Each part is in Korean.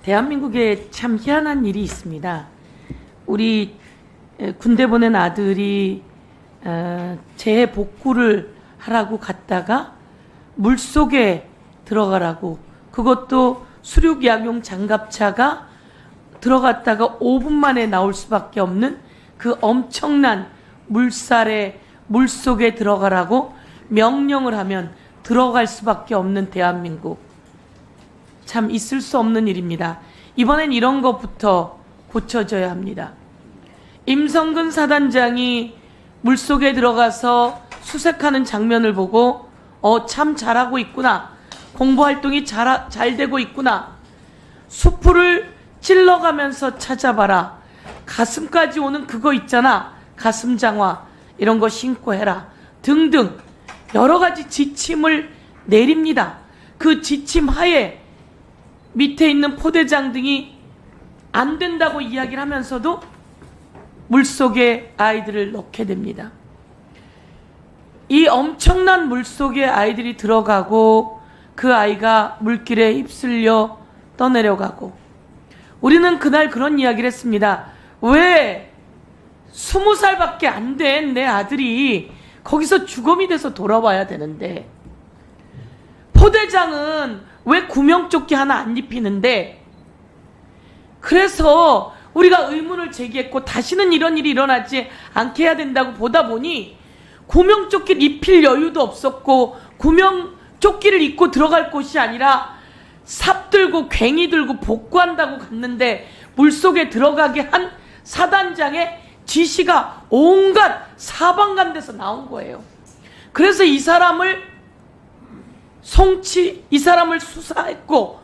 대한민국에 참 희한한 일이 있습니다. 우리 군대 보낸 아들이 재복구를 하라고 갔다가 물속에 들어가라고, 그것도 수륙약용 장갑차가 들어갔다가 5분 만에 나올 수밖에 없는 그 엄청난 물살에 물속에 들어가라고 명령을 하면 들어갈 수밖에 없는 대한민국. 참 있을 수 없는 일입니다. 이번엔 이런 것부터 고쳐져야 합니다. 임성근 사단장이 물속에 들어가서 수색하는 장면을 보고 참 잘하고 있구나, 공부활동이 잘 되고 있구나, 수풀을 찔러가면서 찾아봐라, 가슴까지 오는 그거 있잖아, 가슴장화 이런 거 신고 해라 등등 여러 가지 지침을 내립니다. 그 지침 하에 밑에 있는 포대장 등이 안 된다고 이야기를 하면서도 물속에 아이들을 넣게 됩니다. 이 엄청난 물속에 아이들이 들어가고 그 아이가 물길에 휩쓸려 떠내려가고, 우리는 그날 그런 이야기를 했습니다. 왜 20살밖에 안 된 내 아들이 거기서 주검이 돼서 돌아와야 되는데, 포대장은 왜 구명조끼 하나 안 입히는데, 그래서 우리가 의문을 제기했고 다시는 이런 일이 일어나지 않게 해야 된다고 보다 보니 구명조끼를 입힐 여유도 없었고, 구명조끼를 입고 들어갈 곳이 아니라 삽 들고 괭이 들고 복구한다고 갔는데 물속에 들어가게 한 사단장의 지시가 온갖 사방간데서 나온 거예요. 그래서 이 사람을 이 사람을 수사했고,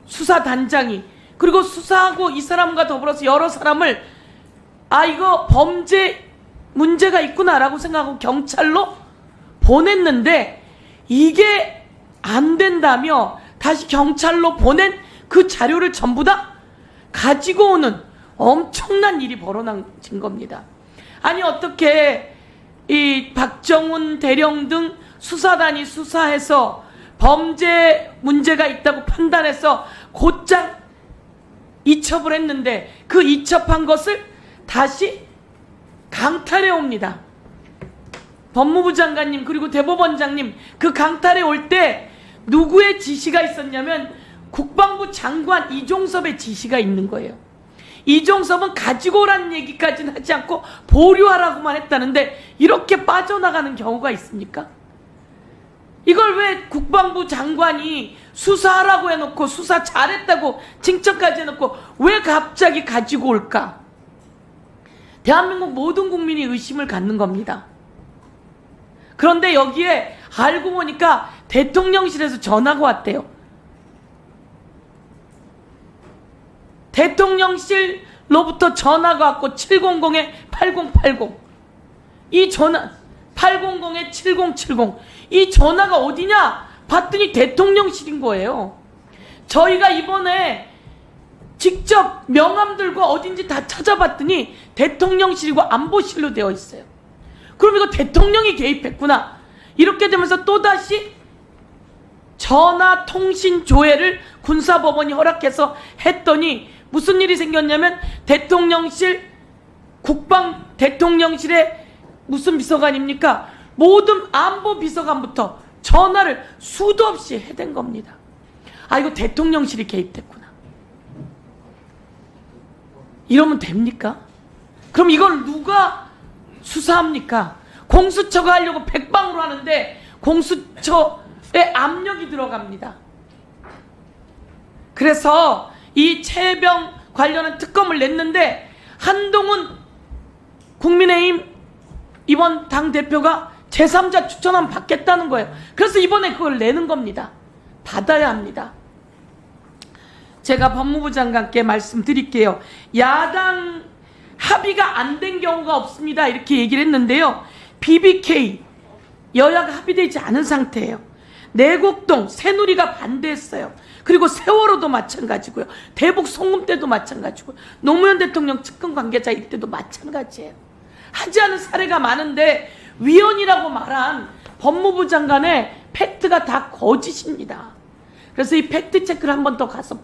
수사단장이, 그리고 수사하고 이 사람과 더불어서 여러 사람을 이거 범죄 문제가 있구나라고 생각하고 경찰로 보냈는데, 이게 안 된다며 다시 경찰로 보낸 그 자료를 전부 다 가지고 오는 엄청난 일이 벌어진 겁니다. 아니 어떻게 이 박정훈 대령 등 수사단이 수사해서 범죄 문제가 있다고 판단해서 곧장 이첩을 했는데, 그 이첩한 것을 다시 강탈해 옵니다. 법무부 장관님 그리고 대법원장님, 그 강탈해 올 때 누구의 지시가 있었냐면 국방부 장관 이종섭의 지시가 있는 거예요. 이종섭은 가지고 오라는 얘기까지는 하지 않고 보류하라고만 했다는데, 이렇게 빠져나가는 경우가 있습니까? 이걸 왜 국방부 장관이 수사하라고 해놓고 수사 잘했다고 칭찬까지 해놓고 왜 갑자기 가지고 올까? 대한민국 모든 국민이 의심을 갖는 겁니다. 그런데 여기에 알고 보니까 대통령실에서 전화가 왔대요. 대통령실로부터 전화가 왔고 700-8080 이 전화, 800-7070 이 전화가 어디냐 봤더니 대통령실인 거예요. 저희가 이번에 직접 명함 들고 어딘지 다 찾아봤더니 대통령실이고 안보실로 되어 있어요. 그럼 이거 대통령이 개입했구나. 이렇게 되면서 또다시 전화통신 조회를 군사법원이 허락해서 했더니 무슨 일이 생겼냐면, 대통령실, 대통령실의 무슨 비서관입니까? 모든 안보 비서관부터 전화를 수도 없이 해댄 겁니다. 이거 대통령실이 개입됐구나. 이러면 됩니까? 그럼 이걸 누가 수사합니까? 공수처가 하려고 백방으로 하는데 공수처에 압력이 들어갑니다. 그래서 이 최병 관련한 특검을 냈는데, 한동훈 국민의힘 이번 당대표가 제3자 추천안 받겠다는 거예요. 그래서 이번에 그걸 내는 겁니다. 받아야 합니다. 제가 법무부 장관께 말씀드릴게요. 야당 합의가 안 된 경우가 없습니다, 이렇게 얘기를 했는데요. BBK 여야가 합의되지 않은 상태예요. 내곡동 새누리가 반대했어요. 그리고 세월호도 마찬가지고요. 대북 송금 때도 마찬가지고, 노무현 대통령 측근 관계자 이때도 마찬가지예요. 하지 않은 사례가 많은데 위헌이라고 말한 법무부 장관의 팩트가 다 거짓입니다. 그래서 이 팩트 체크를 한 번 더 가서